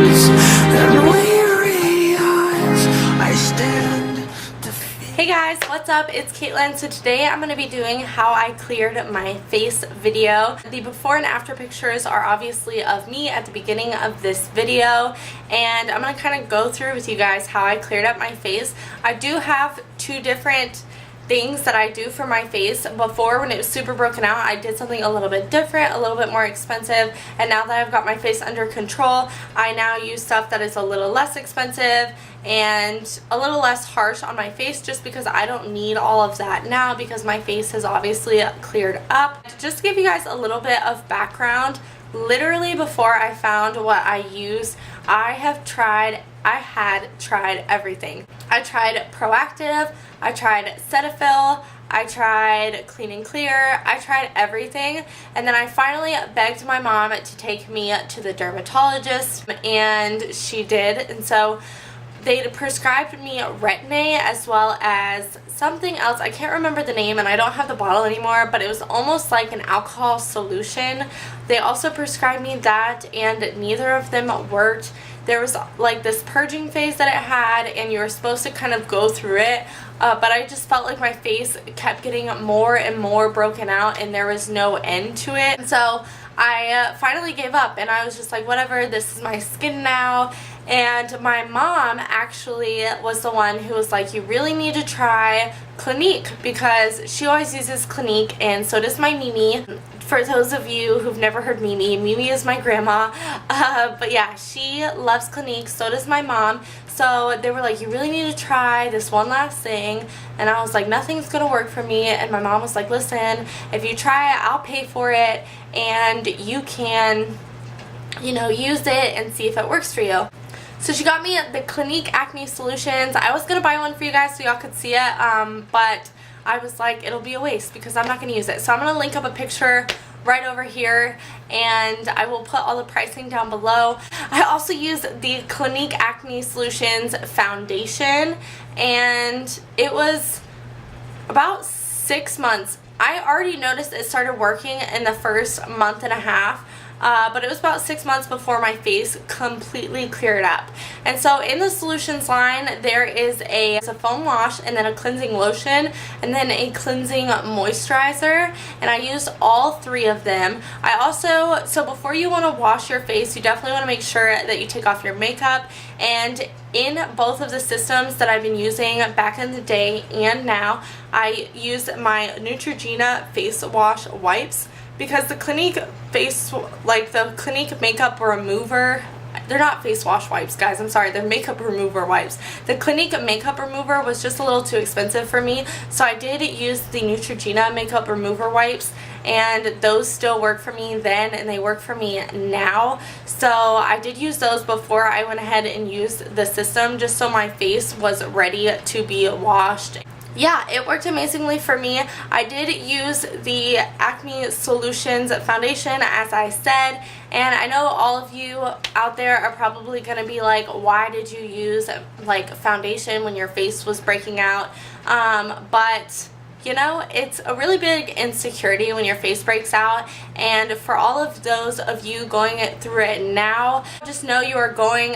close and weary eyes I stand defeated. Hey guys, what's up? It's Caitlin. So today I'm going to be doing how I cleared my face video. The before and after pictures are obviously of me at the beginning of this video, and I'm going to kind of go through with you guys how I cleared up my face. I do have two different things that I do for my face. Before, when it was super broken out, I did something a little bit different, a little bit more expensive, and now that I've got my face under control, I now use stuff that is a little less expensive and a little less harsh on my face, just because I don't need all of that now because my face has obviously cleared up. Just to give you guys a little bit of background, literally before I found what I use, I had tried everything. I tried Proactive, I tried Cetaphil, I tried Clean and Clear, I tried everything, and then I finally begged my mom to take me to the dermatologist, and she did. And so they prescribed me Retin-A as well as something else. I can't remember the name and I don't have the bottle anymore, but it was almost like an alcohol solution. They also prescribed me that, and neither of them worked. There was like this purging phase that it had, and you were supposed to kind of go through it, but I just felt like my face kept getting more and more broken out and there was no end to it. And so I finally gave up, and I was just like, whatever, this is my skin now. And my mom actually was the one who was like, you really need to try Clinique, because she always uses Clinique, and so does my Mimi. For those of you who've never heard Mimi, Mimi is my grandma, but yeah, she loves Clinique, so does my mom. So they were like, you really need to try this one last thing, and I was like, nothing's gonna work for me. And my mom was like, listen, if you try it, I'll pay for it, and you can, you know, use it and see if it works for you. So she got me the Clinique Acne Solutions. I was going to buy one for you guys so y'all could see it, but I was like, it'll be a waste because I'm not going to use it. So I'm going to link up a picture right over here, and I will put all the pricing down below. I also use the Clinique Acne Solutions Foundation, and it was about 6 months. I already noticed it started working in the first month and a half. But it was about 6 months before my face completely cleared up. And so in the solutions line, there is a foam wash, and then a cleansing lotion, and then a cleansing moisturizer, and I used all three of them. I also, so before you want to wash your face, you definitely want to make sure that you take off your makeup. And in both of the systems that I've been using back in the day and now, I use my Nuetrogena face wash wipes, because the Clinique the Clinique makeup remover, they're not face wash wipes, guys, I'm sorry, they're makeup remover wipes. The Clinique makeup remover was just a little too expensive for me, so I did use the Nuetrogena makeup remover wipes, and those still work for me then, and they work for me now. So I did use those before I went ahead and used the system, just so my face was ready to be washed. Yeah, it worked amazingly for me. I did use the Acne Solutions Foundation, as I said, and I know all of you out there are probably going to be like, why did you use like foundation when your face was breaking out? But you know, it's a really big insecurity when your face breaks out, and for all of those of you going through it now, just know you are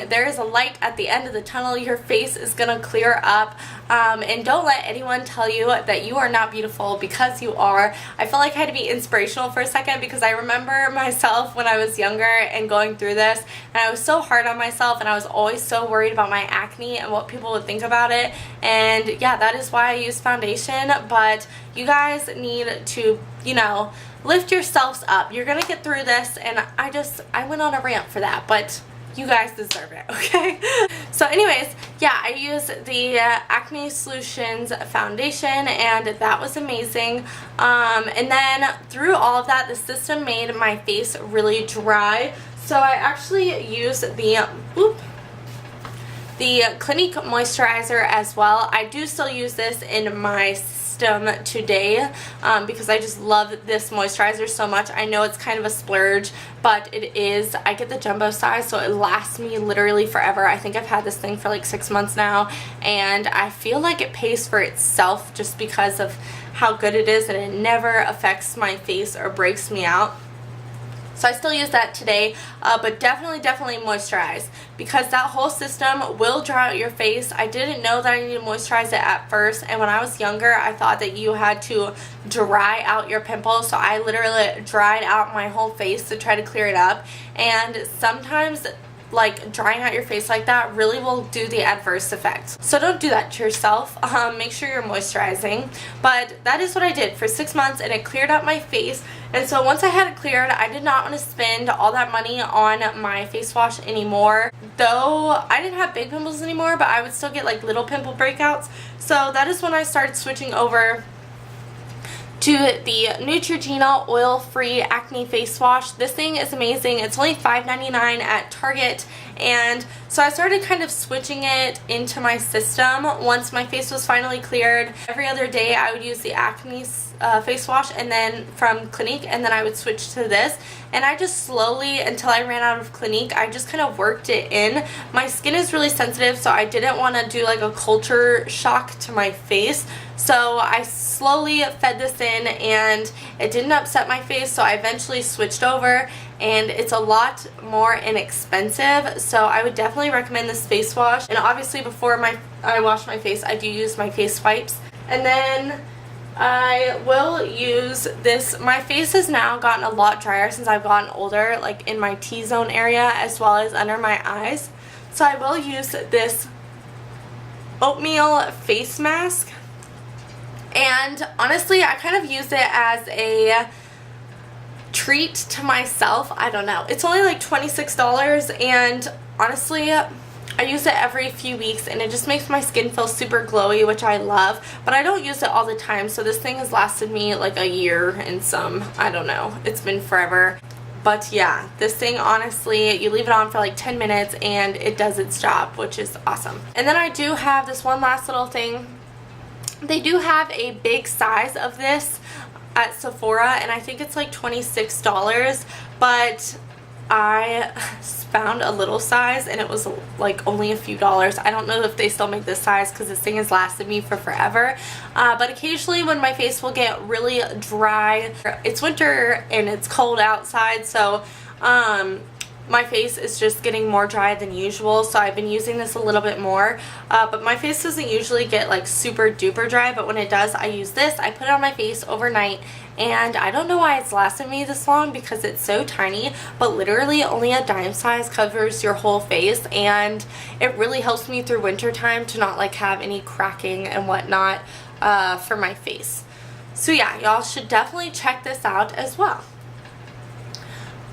there is a light at the end of the tunnel. Your face is gonna clear up, and don't let anyone tell you that you are not beautiful, because you are. I felt like I had to be inspirational for a second, because I remember myself when I was younger and going through this, and I was so hard on myself, and I was always so worried about my acne and what people would think about it. And yeah, that is why I use foundation. But you guys need to, you know, lift yourselves up. You're gonna get through this, and I went on a rant for that, but you guys deserve it, okay? So anyways, yeah, I used the Acne Solutions Foundation, and that was amazing. And then through all of that, the system made my face really dry, so I actually used the Clinique moisturizer as well. I do still use this in my today, because I just love this moisturizer so much. I know it's kind of a splurge, but it is. I get the jumbo size, so it lasts me literally forever. I think I've had this thing for like 6 months now, and I feel like it pays for itself just because of how good it is, and it never affects my face or breaks me out. So I still use that today, but definitely moisturize, because that whole system will dry out your face. I didn't know that I needed to moisturize it at first, and when I was younger I thought that you had to dry out your pimples, so I literally dried out my whole face to try to clear it up, and sometimes like drying out your face like that really will do the adverse effects. So don't do that to yourself. Make sure you're moisturizing. But that is what I did for 6 months, and it cleared up my face. And so once I had it cleared, I did not want to spend all that money on my face wash anymore. Though I didn't have big pimples anymore, but I would still get like little pimple breakouts. So that is when I started switching over to the Nuetrogena oil-free acne face wash. This thing is amazing. It's only $5.99 at Target, and so I started kind of switching it into my system once my face was finally cleared. Every other day I would use the acne face wash, and then from Clinique, and then I would switch to this, and I just slowly, until I ran out of Clinique, I just kind of worked it in. My skin is really sensitive, so I didn't want to do like a culture shock to my face, so I slowly fed this in, and it didn't upset my face, so I eventually switched over, and it's a lot more inexpensive. So I would definitely recommend this face wash. And obviously before I wash my face, I do use my face wipes, and then I will use this. My face has now gotten a lot drier since I've gotten older, like in my T-zone area as well as under my eyes. So I will use this oatmeal face mask. And honestly, I kind of use it as a treat to myself. I don't know. It's only like $26, and honestly, I use it every few weeks, and it just makes my skin feel super glowy, which I love, but I don't use it all the time. So this thing has lasted me like a year and some. I don't know. It's been forever. But yeah, this thing, honestly, you leave it on for like 10 minutes and it does its job, which is awesome. And then I do have this one last little thing. They do have a big size of this at Sephora, and I think it's like $26, but I found a little size and it was like only a few dollars. I don't know if they still make this size because this thing has lasted me for forever, but occasionally when my face will get really dry, it's winter and it's cold outside, so my face is just getting more dry than usual, so I've been using this a little bit more, but my face doesn't usually get like super duper dry, but when it does, I use this. I put it on my face overnight, and I don't know why it's lasted me this long because it's so tiny, but literally only a dime size covers your whole face, and it really helps me through winter time to not like have any cracking and whatnot for my face. So yeah, y'all should definitely check this out as well.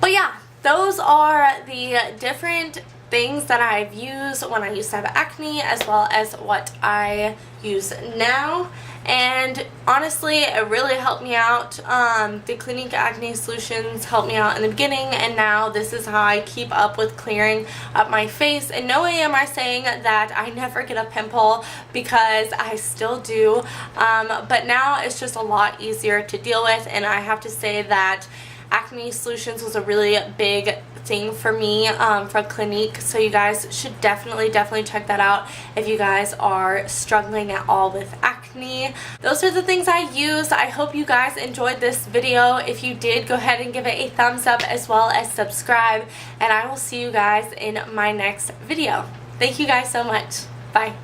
But yeah, those are the different things that I've used when I used to have acne, as well as what I use now. And honestly, it really helped me out. The Clinique Acne solutions helped me out in the beginning, and now this is how I keep up with clearing up my face. And no way am I saying that I never get a pimple, because I still do, but now it's just a lot easier to deal with. And I have to say that Acne Solutions was a really big thing for me from Clinique, so you guys should definitely check that out if you guys are struggling at all with acne. Those are the things I use. I hope you guys enjoyed this video. If you did, go ahead and give it a thumbs up as well as subscribe, and I will see you guys in my next video. Thank you guys so much. Bye.